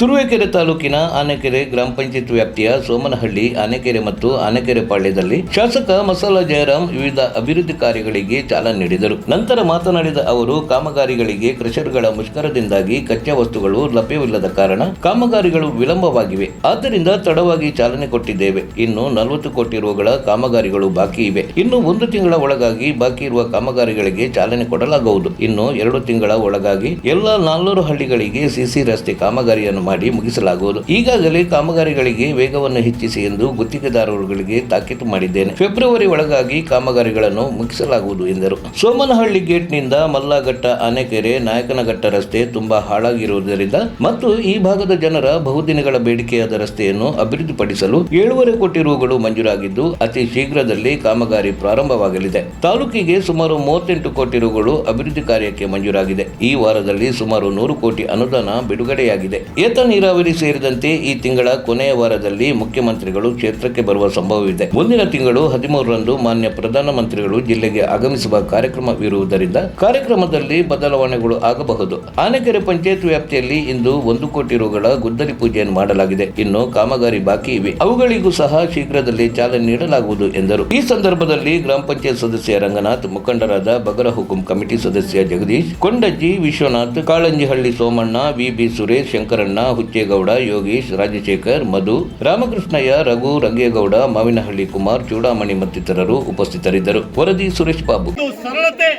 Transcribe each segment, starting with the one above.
ತುರುವೇಕೆರೆ ತಾಲೂಕಿನ ಆನೆಕೆರೆ ಗ್ರಾಮ ಪಂಚಾಯತ್ ವ್ಯಾಪ್ತಿಯ ಸೋಮನಹಳ್ಳಿ, ಆನೆಕೆರೆ ಮತ್ತು ಆನೆಕೆರೆ ಪಾಳ್ಯದಲ್ಲಿ ಶಾಸಕ ಮಸಾಲ ಜಯರಾಮ್ ವಿವಿಧ ಅಭಿವೃದ್ಧಿ ಕಾರ್ಯಗಳಿಗೆ ಚಾಲನೆ ನೀಡಿದರು. ನಂತರ ಮಾತನಾಡಿದ ಅವರು, ಕಾಮಗಾರಿಗಳಿಗೆ ಕ್ರಷರ್ಗಳ ಮುಷ್ಕರದಿಂದಾಗಿ ಕಚ್ಚಾ ವಸ್ತುಗಳು ಲಭ್ಯವಿಲ್ಲದ ಕಾರಣ ಕಾಮಗಾರಿಗಳು ವಿಳಂಬವಾಗಿವೆ. ಆದ್ದರಿಂದ ತಡವಾಗಿ ಚಾಲನೆ ಕೊಟ್ಟಿದ್ದೇವೆ. ಇನ್ನು 40 ಕೋಟಿ ರುಗಳ ಕಾಮಗಾರಿಗಳು ಬಾಕಿ ಇವೆ. ಇನ್ನು 1 ತಿಂಗಳ ಒಳಗಾಗಿ ಬಾಕಿ ಇರುವ ಕಾಮಗಾರಿಗಳಿಗೆ ಚಾಲನೆ ಕೊಡಲಾಗುವುದು. ಇನ್ನು 2 ತಿಂಗಳ ಒಳಗಾಗಿ ಎಲ್ಲ 400 ಹಳ್ಳಿಗಳಿಗೆ ಸಿಸಿ ರಸ್ತೆ ಕಾಮಗಾರಿಯನ್ನು ಮಾಡಿ ಮುಗಿಸಲಾಗುವುದು. ಈಗಾಗಲೇ ಕಾಮಗಾರಿಗಳಿಗೆ ವೇಗವನ್ನು ಹೆಚ್ಚಿಸಿ ಎಂದು ಗುತ್ತಿಗೆದಾರರುಗಳಿಗೆ ತಾಕೀತು ಮಾಡಿದ್ದೇನೆ. ಫೆಬ್ರವರಿ ಒಳಗಾಗಿ ಕಾಮಗಾರಿಗಳನ್ನು ಮುಗಿಸಲಾಗುವುದು ಎಂದರು. ಸೋಮನಹಳ್ಳಿ ಗೇಟ್ನಿಂದ ಮಲ್ಲಘಟ್ಟ, ಆನೆಕೆರೆ, ನಾಯಕನಘಟ್ಟ ರಸ್ತೆ ತುಂಬಾ ಹಾಳಾಗಿರುವುದರಿಂದ ಮತ್ತು ಈ ಭಾಗದ ಜನರ ಬಹುದಿನಗಳ ಬೇಡಿಕೆಯಾದ ರಸ್ತೆಯನ್ನು ಅಭಿವೃದ್ಧಿಪಡಿಸಲು 7.5 ಕೋಟಿ ರುಗಳು ಮಂಜೂರಾಗಿದ್ದು ಅತಿ ಶೀಘ್ರದಲ್ಲಿ ಕಾಮಗಾರಿ ಪ್ರಾರಂಭವಾಗಲಿದೆ. ತಾಲೂಕಿಗೆ ಸುಮಾರು 38 ಕೋಟಿ ರುಗಳು ಅಭಿವೃದ್ಧಿ ಕಾರ್ಯಕ್ಕೆ ಮಂಜೂರಾಗಿದೆ. ಈ ವಾರದಲ್ಲಿ ಸುಮಾರು 100 ಕೋಟಿ ಅನುದಾನ ಬಿಡುಗಡೆಯಾಗಿದೆ. ಏತ ನೀರಾವರಿ ಸೇರಿದಂತೆ ಈ ತಿಂಗಳ ಕೊನೆಯ ವಾರದಲ್ಲಿ ಮುಖ್ಯಮಂತ್ರಿಗಳು ಕ್ಷೇತ್ರಕ್ಕೆ ಬರುವ ಸಂಭವವಿದೆ. ಮುಂದಿನ ತಿಂಗಳು 13ರಂದು ಮಾನ್ಯ ಪ್ರಧಾನಮಂತ್ರಿಗಳು ಜಿಲ್ಲೆಗೆ ಆಗಮಿಸುವ ಕಾರ್ಯಕ್ರಮವಿರುವುದರಿಂದ ಕಾರ್ಯಕ್ರಮದಲ್ಲಿ ಬದಲಾವಣೆಗಳು ಆಗಬಹುದು. ಆನೆಕೆರೆ ಪಂಚಾಯತ್ ವ್ಯಾಪ್ತಿಯಲ್ಲಿ ಇಂದು 1 ಕೋಟಿ ರುಗಳ ಗುದ್ದಲಿ ಪೂಜೆಯನ್ನು ಮಾಡಲಾಗಿದೆ. ಇನ್ನು ಕಾಮಗಾರಿ ಬಾಕಿ ಇವೆ. ಅವುಗಳಿಗೂ ಸಹ ಶೀಘ್ರದಲ್ಲಿ ಚಾಲನೆ ನೀಡಲಾಗುವುದು ಎಂದರು. ಈ ಸಂದರ್ಭದಲ್ಲಿ ಗ್ರಾಮ ಪಂಚಾಯತ್ ಸದಸ್ಯ ರಂಗನಾಥ್, ಮುಖಂಡರಾದ ಬಗರ ಹುಕುಂ ಕಮಿಟಿ ಸದಸ್ಯ ಜಗದೀಶ್, ಕೊಂಡಜ್ಜಿ ವಿಶ್ವನಾಥ್, ಕಾಳಂಜಿಹಳ್ಳಿ ಸೋಮಣ್ಣ, ವಿ.ಬಿ. ಸುರೇಶ್, ಶಂಕರಣ್ಣ, ಹುಚ್ಚೇಗೌಡ, ಯೋಗೀಶ್, ರಾಜಶೇಖರ್, ಮಧು, ರಾಮಕೃಷ್ಣಯ್ಯ, ರಘು, ರಂಗೇಗೌಡ, ಮಾವಿನಹಳ್ಳಿ ಕುಮಾರ್, ಚೂಡಾಮಣಿ ಮತ್ತಿತರರು ಉಪಸ್ಥಿತರಿದ್ದರು. ವರದಿ ಸುರೇಶ್ ಬಾಬು. ಸರಳತೆ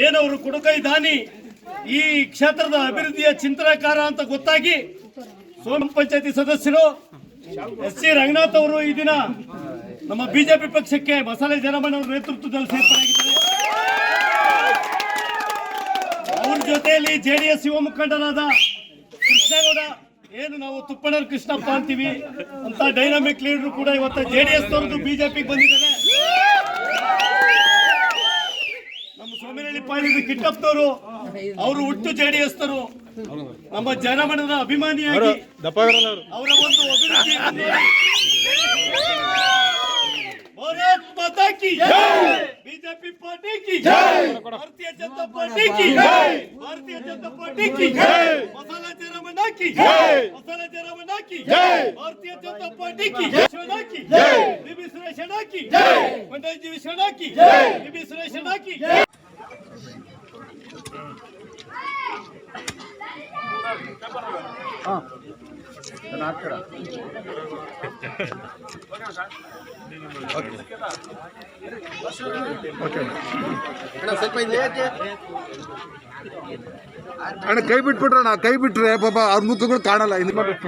ಏನವರು ಕುಡುಕೈ ದಾನಿ ಈ ಕ್ಷೇತ್ರದ ಅಭಿವೃದ್ಧಿಯ ಚಿಂತನಕಾರ ಅಂತ ಗೊತ್ತಾಗಿ ಸೋಮ ಪಂಚಾಯತಿ ಸದಸ್ಯರು ಎಸ್.ಸಿ. ರಂಗನಾಥ್ ಅವರು ಈ ದಿನ ನಮ್ಮ ಬಿಜೆಪಿ ಪಕ್ಷಕ್ಕೆ ಮಸಾಲೆ ಜಯರಾಮಣ್ಣ ಅವರ ನೇತೃತ್ವದಲ್ಲಿ ಸೇರ್ಪಡೆಯಾಗಿದ್ದಾರೆ. ಅವ್ರ ಜೊತೆಯಲ್ಲಿ JDS ಯುವ ಮುಖಂಡರಾದ ಕೃಷ್ಣೇಗೌಡ, ಏನು ನಾವು ತುಪ್ಪಣ್ಣರ್ ಕೃಷ್ಣಪ್ಪ ಅಂತೀವಿ ಅಂತ ಡೈನಾಮಿಕ್ ಲೀಡರ್ ಕೂಡ ಇವತ್ತು JDS ತವರದು ಬಿಜೆಪಿಗೆ ಬಂದಿದ್ದಾರೆ. ನಮ್ಮ ಸೋಮೇನಹಳ್ಳಿ ಪಾಳ್ಯದ ಕಿಟ್ಟಪ್ಪನವರು, ಅವರು ಹುಟ್ಟು JDS ತವರು, ನಮ್ಮ ಜಯರಾಮಣ್ಣನ ಅಭಿಮಾನಿಯಾಗಿ ಅವರ ಒಂದು ಅಭಿವೃದ್ಧಿ ಭಾರತ್ ಮಾತಾ ಕಿ ಜೈ, ಬಿಜೆಪಿ ಪಾರ್ಟಿ ಕಿ ಜೈ, ಭಾರತೀಯ ಜನತಾ ಪಾರ್ಟಿ ಕಿ ಜೈ, ಭಾರತೀಯ ಜನತಾ ಪಾರ್ಟಿ ಕಿ ಜೈ, ಮಸಾಲಾ ಜಯರಾಮಣ್ಣ ಕಿ ಜೈ, ಮಸಾಲಾ ಜಯರಾಮಣ್ಣ ಕಿ ಜೈ, ಭಾರತೀಯ ಜನತಾ ಪಾರ್ಟಿ ಕಿ ಜೈ, ಕಿ ಜೈ, ವಿ.ಬಿ. ಸುರೇಶ್ ಅಣ್ಣ ಕಿ ಜೈ, ಕೊಂಡಜ್ಜಿ ವಿಶ್ವಣ್ಣ ಕಿ ಜೈ, ವಿ.ಬಿ. ಸುರೇಶ್ ಅಣ್ಣ ಕಿ ಜೈ. ಅಣ್ಣ ಕೈ ಬಿಟ್ಬಿಟ್ರಣ್ಣ, ಕೈ ಬಿಟ್ರೆ ಪಾಪ ಅವ್ರ ಮುಖಗಳು ಕಾಣಲ್ಲ. ಹಿಂದಕ್ಕೆ